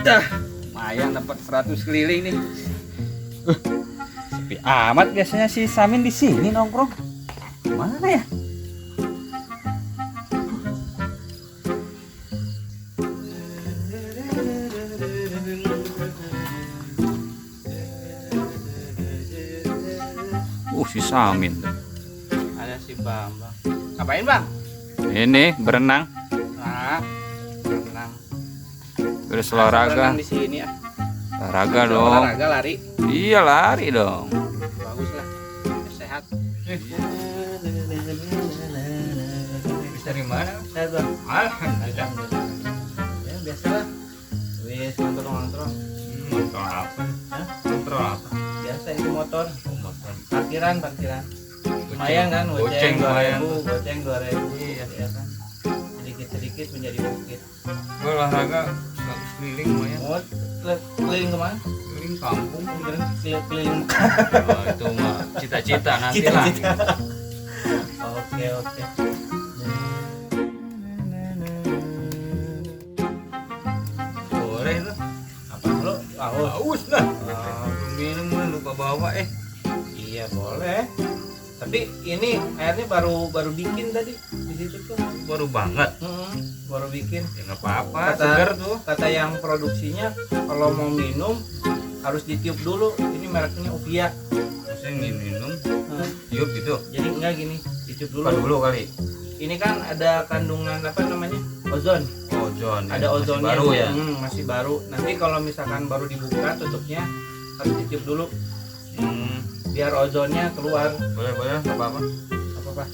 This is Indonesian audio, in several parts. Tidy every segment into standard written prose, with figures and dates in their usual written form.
Dah, lumayan dapat 100 keliling nih. Sepi amat biasanya si Samin di sini nongkrong. Mana ya? Si Samin tuh. Ada si Bambang. Ngapain Bang? Ini berenang. Nah, berenang. Terus olahraga. Berenang di sini ya. Olahraga dong. Olahraga lari. Iya lari dong. Bagus lah. Biar sehat. Dari mana? Sehat Bang. Alhamdulillah. Ya biasa lah. Wis ngontrol-ngontrol. Kontrol apa? Hah? Kontrol apa? Biasa itu motor. Motor. Parkiran. Lumayan kan, Goceng lumayan. goceng 2.000 ya kan. Sedikit-sedikit menjadi bukit. Gue olahraga 100 keliling lumayan. Oh, keliling kemana? Keliling kampung beneran. Keliling. Oh, itu mah cita-cita nanti lah. Oke. Boleh lu. Apa lu? Haus lah. Minum lu lupa bawa Iya boleh. Tapi ini airnya baru bikin tadi di situ tuh. Baru banget. Baru bikin. Ya nggak apa-apa. Segar tuh. Kata yang produksinya kalau mau minum harus ditiup dulu. Ini mereknya Uvia. Maksudnya minum tiup gitu. Jadi enggak gini, ditiup dulu. Buka dulu kali. Ini kan ada kandungan apa namanya? Ozon. Ozon. Ada Masih ozonnya. baru ya. Masih baru. Nanti kalau misalkan baru dibuka tutupnya harus ditiup dulu. Biar ozonnya keluar. Boleh nggak apa-apa. Apa?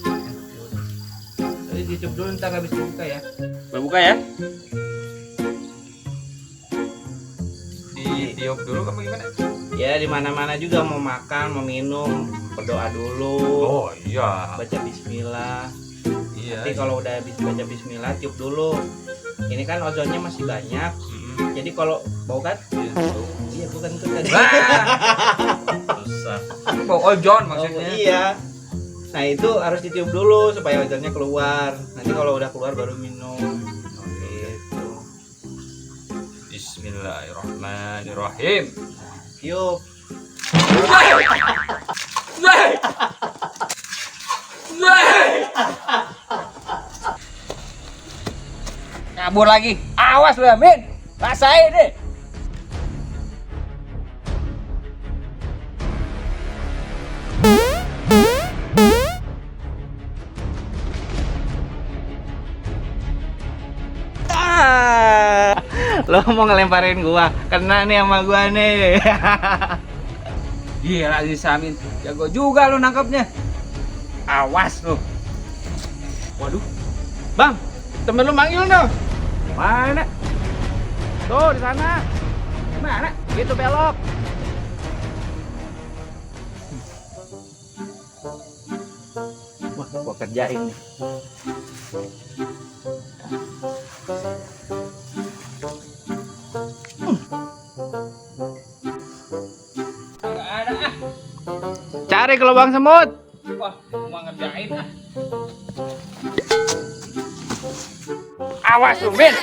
Jadi ditutup dulu ntar habis dibuka ya. Berbuka ya. Ditiup dulu apa gimana? Ya di mana-mana juga mau makan, mau minum, berdoa dulu. Oh iya. Baca bismillah. Iya. Nanti kalau udah habis baca bismillah tiup dulu. Ini kan ozonnya masih banyak. Jadi kalau bau kan? Iya bukan itu tadi. Susah. Bau ozon maksudnya. Oh, iya. Nah itu harus ditiup dulu supaya ozonnya keluar. Nanti kalau udah keluar baru minum. Gitu. Bismillahirrahmanirrahim. Tiup. Kabur lagi. Awas lu, Min. Rasain deh. Lo mau ngelemparin gua, kena nih sama gua nih. Gila si Samin. Jago juga lu nangkapnya. Awas lu. Waduh, Bang, temen lu manggil dong. Mana? Tuh di sana. Mana? Gitu belok. Wah, gua kerjain nih. Enggak ada ah. Cari ke lubang semut. Wah, mau ngerjain ah. Awas lu, Min.